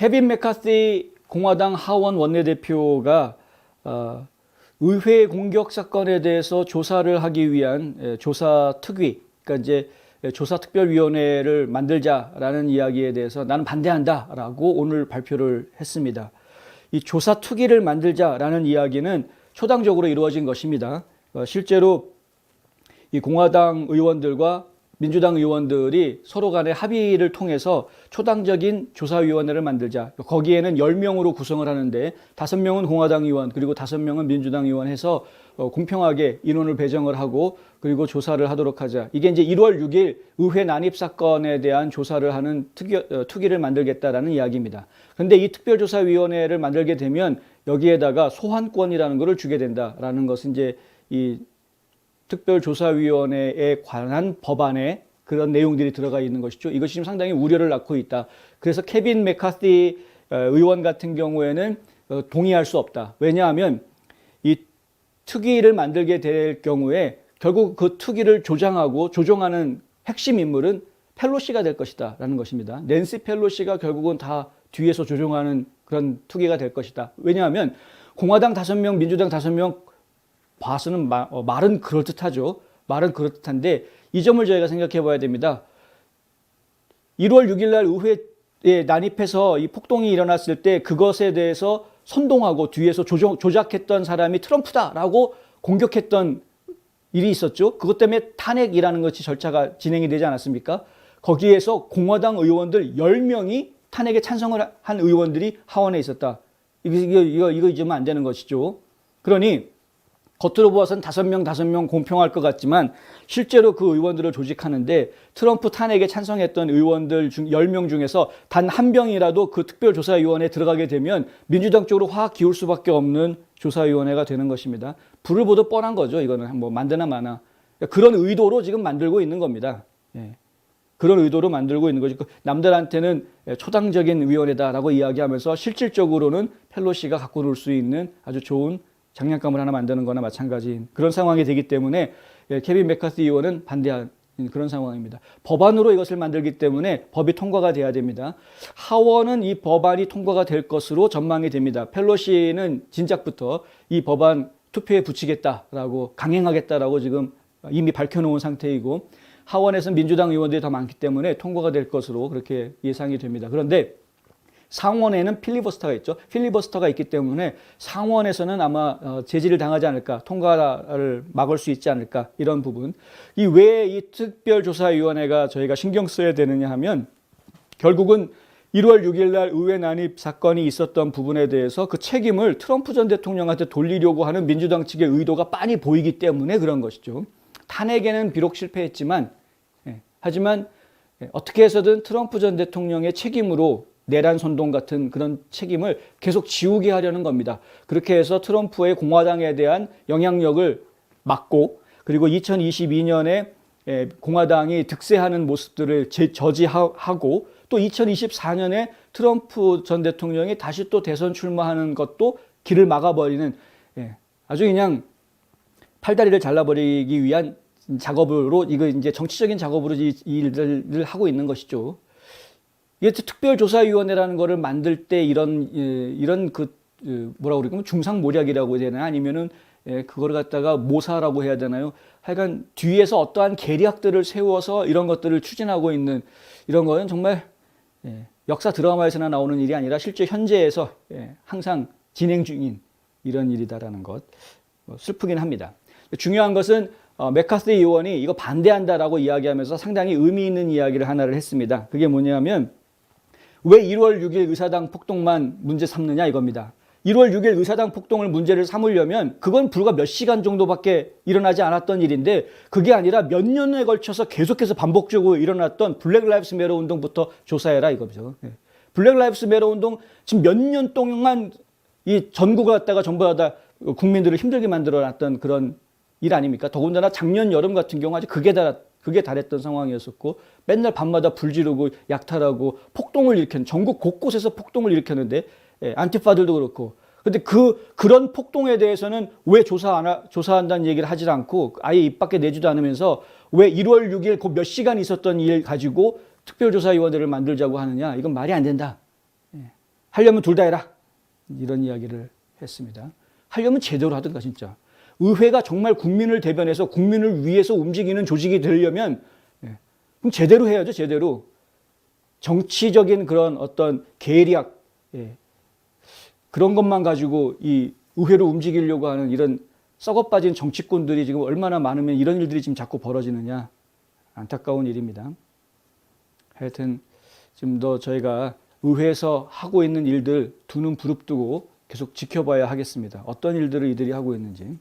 케빈 메카시 공화당 하원 원내대표가 의회 공격 사건에 대해서 조사를 하기 위한 조사특위, 그러니까 이제 조사특별위원회를 만들자라는 이야기에 대해서 나는 반대한다라고 오늘 발표를 했습니다. 이 조사특위를 만들자라는 이야기는 초당적으로 이루어진 것입니다. 실제로 이 공화당 의원들과 민주당 의원들이 서로 간의 합의를 통해서 초당적인 조사위원회를 만들자. 거기에는 10명으로 구성을 하는데 5명은 공화당 의원 그리고 5명은 민주당 의원 해서 공평하게 인원을 배정을 하고 그리고 조사를 하도록 하자. 이게 이제 1월 6일 의회 난입 사건에 대한 조사를 하는 특위를 만들겠다라는 이야기입니다. 그런데 이 특별조사위원회를 만들게 되면 여기에다가 소환권이라는 것을 주게 된다라는 것은 이제 이 특별조사위원회에 관한 법안에 그런 내용들이 들어가 있는 것이죠. 이것이 지금 상당히 우려를 낳고 있다. 그래서 케빈 메카시 의원 같은 경우에는 동의할 수 없다. 왜냐하면 이 특위를 만들게 될 경우에 결국 그 특위를 조장하고 조종하는 핵심 인물은 펠로시가 될 것이다 라는 것입니다. 낸시 펠로시가 결국은 다 뒤에서 조종하는 그런 특위가 될 것이다. 왜냐하면 공화당 5명, 민주당 5명 봐서는 말은 그럴듯하죠. 말은 그럴듯한데 이 점을 저희가 생각해 봐야 됩니다. 1월 6일 날 의회에 난입해서 이 폭동이 일어났을 때 그것에 대해서 선동하고 뒤에서 조작했던 사람이 트럼프다라고 공격했던 일이 있었죠. 그것 때문에 탄핵이라는 것이 절차가 진행이 되지 않았습니까? 거기에서 공화당 의원들 10명이 탄핵에 찬성을 한 의원들이 하원에 있었다. 이거 잊으면 안 되는 것이죠. 그러니 겉으로 보아서는 5명 공평할 것 같지만 실제로 그 의원들을 조직하는데 트럼프 탄핵에 찬성했던 의원들 중 10명 중에서 단 한 명이라도 그 특별조사위원회에 들어가게 되면 민주당 쪽으로 확 기울 수밖에 없는 조사위원회가 되는 것입니다. 불을 보듯 뻔한 거죠. 이거는 뭐 만드나 마나. 그런 의도로 지금 만들고 있는 겁니다. 예. 그런 의도로 만들고 있는 거죠. 남들한테는 초당적인 위원회다라고 이야기하면서 실질적으로는 펠로시가 갖고 놀 수 있는 아주 좋은 장난감을 하나 만드는 거나 마찬가지인 그런 상황이 되기 때문에 케빈 메카시 의원은 반대한 그런 상황입니다. 법안으로 이것을 만들기 때문에 법이 통과가 돼야 됩니다. 하원은 이 법안이 통과가 될 것으로 전망이 됩니다. 펠로시는 진작부터 이 법안 투표에 붙이겠다라고 강행하겠다라고 지금 이미 밝혀놓은 상태이고 하원에서는 민주당 의원들이 더 많기 때문에 통과가 될 것으로 그렇게 예상이 됩니다. 그런데 상원에는 필리버스터가 있죠. 필리버스터가 있기 때문에 상원에서는 아마 제지를 당하지 않을까, 통과를 막을 수 있지 않을까 이런 부분. 이 왜 이 특별조사위원회가 저희가 신경 써야 되느냐 하면 결국은 1월 6일 날 의회 난입 사건이 있었던 부분에 대해서 그 책임을 트럼프 전 대통령한테 돌리려고 하는 민주당 측의 의도가 빤히 보이기 때문에 그런 것이죠. 탄핵에는 비록 실패했지만 하지만 어떻게 해서든 트럼프 전 대통령의 책임으로 내란 선동 같은 그런 책임을 계속 지우게 하려는 겁니다. 그렇게 해서 트럼프의 공화당에 대한 영향력을 막고 그리고 2022년에 공화당이 득세하는 모습들을 저지하고 또 2024년에 트럼프 전 대통령이 다시 또 대선 출마하는 것도 길을 막아버리는 아주 그냥 팔다리를 잘라버리기 위한 작업으로 이거 이제 정치적인 작업으로 이 일들을 하고 있는 것이죠. 이게 특별조사위원회라는 거를 만들 때 이런 뭐라고 그럴까요? 중상모략이라고 해야 되나? 아니면은 그거를 갖다가 모사라고 해야 되나요? 하여간 뒤에서 어떠한 계략들을 세워서 이런 것들을 추진하고 있는 이런 거는 정말 역사 드라마에서나 나오는 일이 아니라 실제 현재에서 항상 진행 중인 이런 일이다라는 것. 슬프긴 합니다. 중요한 것은 메카시 의원이 이거 반대한다라고 이야기하면서 상당히 의미 있는 이야기를 하나를 했습니다. 그게 뭐냐면 왜 1월 6일 의사당 폭동만 문제 삼느냐 이겁니다. 1월 6일 의사당 폭동을 문제를 삼으려면 그건 불과 몇 시간 정도밖에 일어나지 않았던 일인데 그게 아니라 몇 년에 걸쳐서 계속해서 반복적으로 일어났던 블랙 라이브스 매터 운동부터 조사해라 이거죠. 블랙 라이브스 매터 운동 지금 몇 년 동안 이 전국을 갖다가 전부 다 국민들을 힘들게 만들어놨던 그런 일 아닙니까? 더군다나 작년 여름 같은 경우 아주 극에 달했던 상황이었었고 맨날 밤마다 불 지르고 약탈하고 폭동을 일으켰는 전국 곳곳에서 폭동을 일으켰는데 안티파들도 그렇고 근데 그런 폭동에 대해서는 왜 조사한다는 얘기를 하지 않고 아예 입 밖에 내지도 않으면서 왜 1월 6일 그 몇 시간 있었던 일 가지고 특별조사위원회를 만들자고 하느냐 이건 말이 안 된다. 하려면 둘 다 해라. 이런 이야기를 했습니다. 하려면 제대로 하든가 진짜. 의회가 정말 국민을 대변해서 국민을 위해서 움직이는 조직이 되려면 그럼 제대로 해야죠. 제대로. 정치적인 그런 어떤 계략 그런 것만 가지고 이 의회를 움직이려고 하는 이런 썩어빠진 정치꾼들이 지금 얼마나 많으면 이런 일들이 지금 자꾸 벌어지느냐. 안타까운 일입니다. 하여튼 지금 더 저희가 의회에서 하고 있는 일들 두 눈 부릅뜨고 계속 지켜봐야 하겠습니다. 어떤 일들을 이들이 하고 있는지.